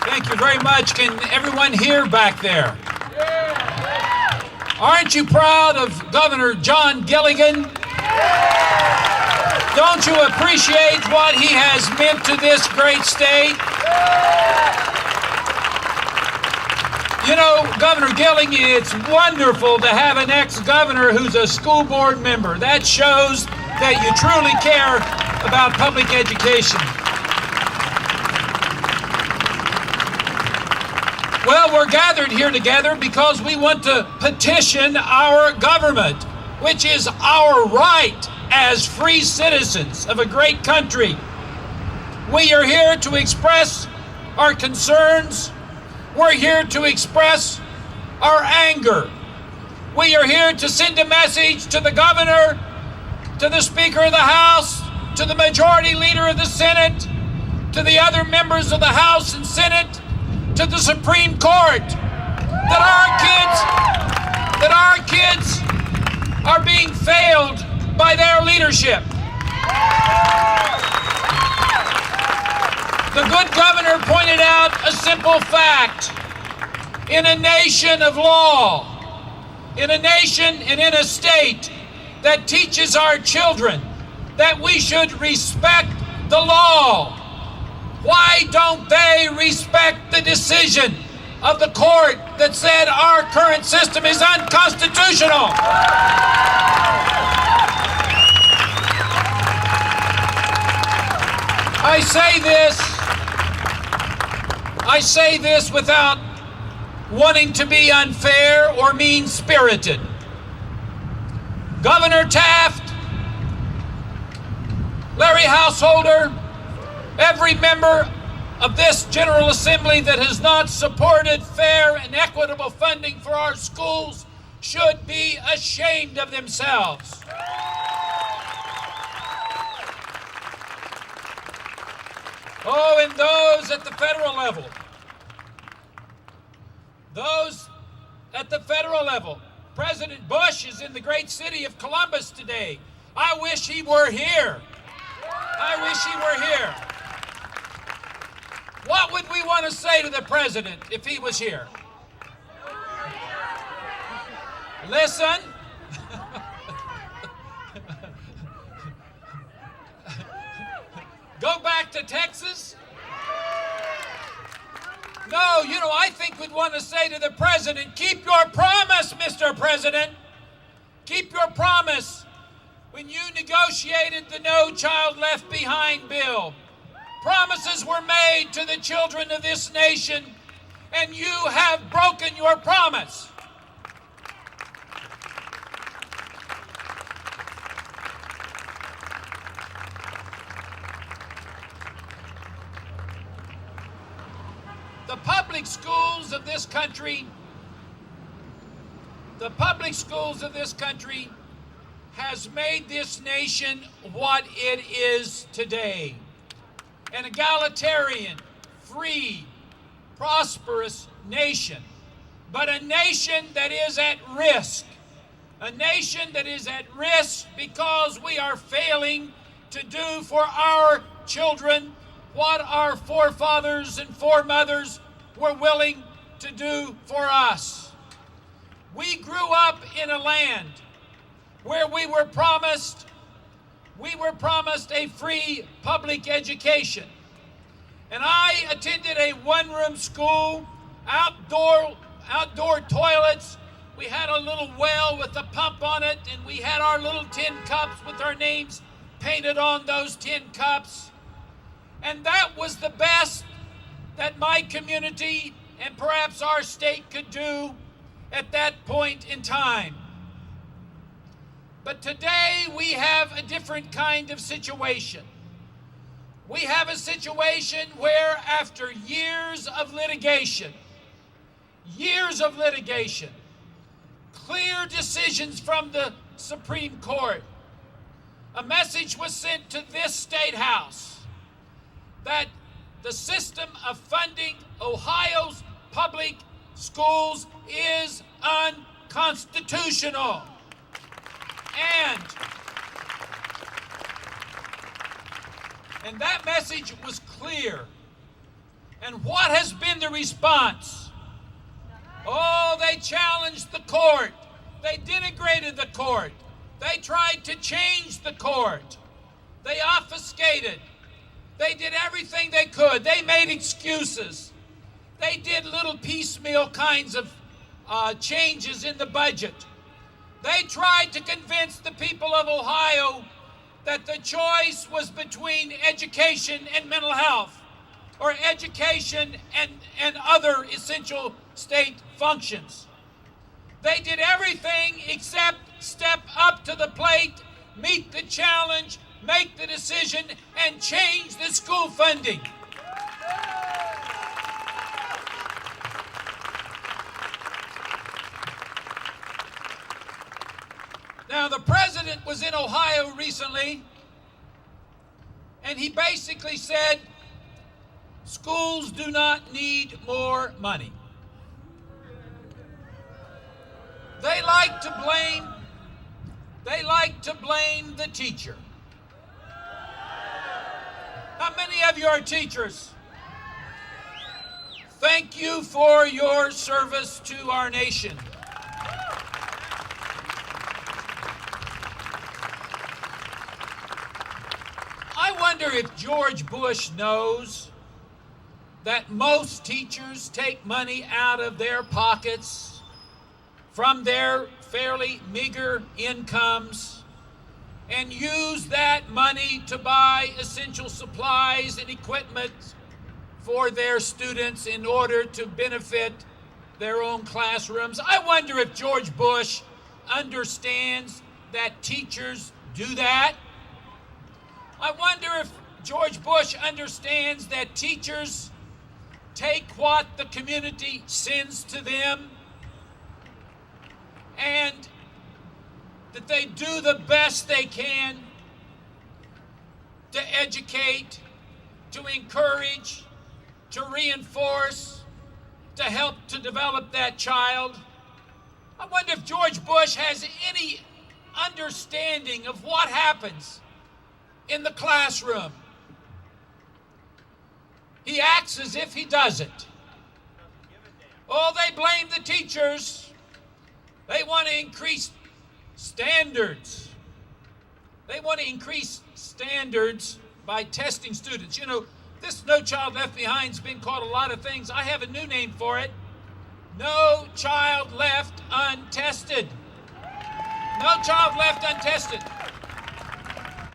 Thank you very much. Can everyone hear back there? Aren't you proud of Governor John Gilligan? Don't you appreciate what he has meant to this great state? You know, Governor Gilligan, it's wonderful to have an ex-governor who's a school board member. That shows that you truly care about public education. Well, we're gathered here together because we want to petition our government, which is our right as free citizens of a great country. We are here to express our concerns. We're here to express our anger. We are here to send a message to the governor, to the Speaker of the House, to the Majority Leader of the Senate, to the other members of the House and Senate, to the Supreme Court, that our kids are being failed by their leadership. The good governor pointed out a simple fact. In a nation of law, in a nation and in a state that teaches our children that we should respect the law, why don't they respect the decision of the court that said our current system is unconstitutional? I say this without wanting to be unfair or mean-spirited. Governor Taft, Larry Householder, every member of this General Assembly that has not supported fair and equitable funding for our schools should be ashamed of themselves. Oh, and those at the federal level, President Bush is in the great city of Columbus today. I wish he were here. What would we want to say to the president if he was here? Listen. Go back to Texas? No, I think we'd want to say to the president, keep your promise, Mr. President. Keep your promise. When you negotiated the No Child Left Behind bill, promises were made to the children of this nation, and you have broken your promise. The public schools of this country has made this nation what it is today. An egalitarian, free, prosperous nation, but a nation that is at risk. A nation that is at risk because we are failing to do for our children what our forefathers and foremothers were willing to do for us. We grew up in a land where we were promised a free public education. And I attended a one-room school, outdoor toilets. We had a little well with a pump on it, and we had our little tin cups with our names painted on those tin cups. And that was the best that my community and perhaps our state could do at that point in time. But today we have a different kind of situation. We have a situation where after years of litigation, clear decisions from the Supreme Court, a message was sent to this State House that the system of funding Ohio's public schools is unconstitutional. And that message was clear. And what has been the response? Oh, they challenged the court. They denigrated the court. They tried to change the court. They obfuscated. They did everything they could. They made excuses. They did little piecemeal kinds of changes in the budget. They tried to convince the people of Ohio that the choice was between education and mental health, or education and other essential state functions. They did everything except step up to the plate, meet the challenge, make the decision, and change the school funding. Now, the president was in Ohio recently, and he basically said, schools do not need more money. They like to blame the teacher. How many of you are teachers? Thank you for your service to our nation. I wonder if George Bush knows that most teachers take money out of their pockets from their fairly meager incomes and use that money to buy essential supplies and equipment for their students in order to benefit their own classrooms. I wonder if George Bush understands that teachers do that. I wonder if George Bush understands that teachers take what the community sends to them and that they do the best they can to educate, to encourage, to reinforce, to help to develop that child. I wonder if George Bush has any understanding of what happens in the classroom. He acts as if he doesn't. Oh, they blame the teachers. They want to increase standards. They want to increase standards by testing students. You know, this No Child Left Behind's been called a lot of things. I have a new name for it. No Child Left Untested. No Child Left Untested.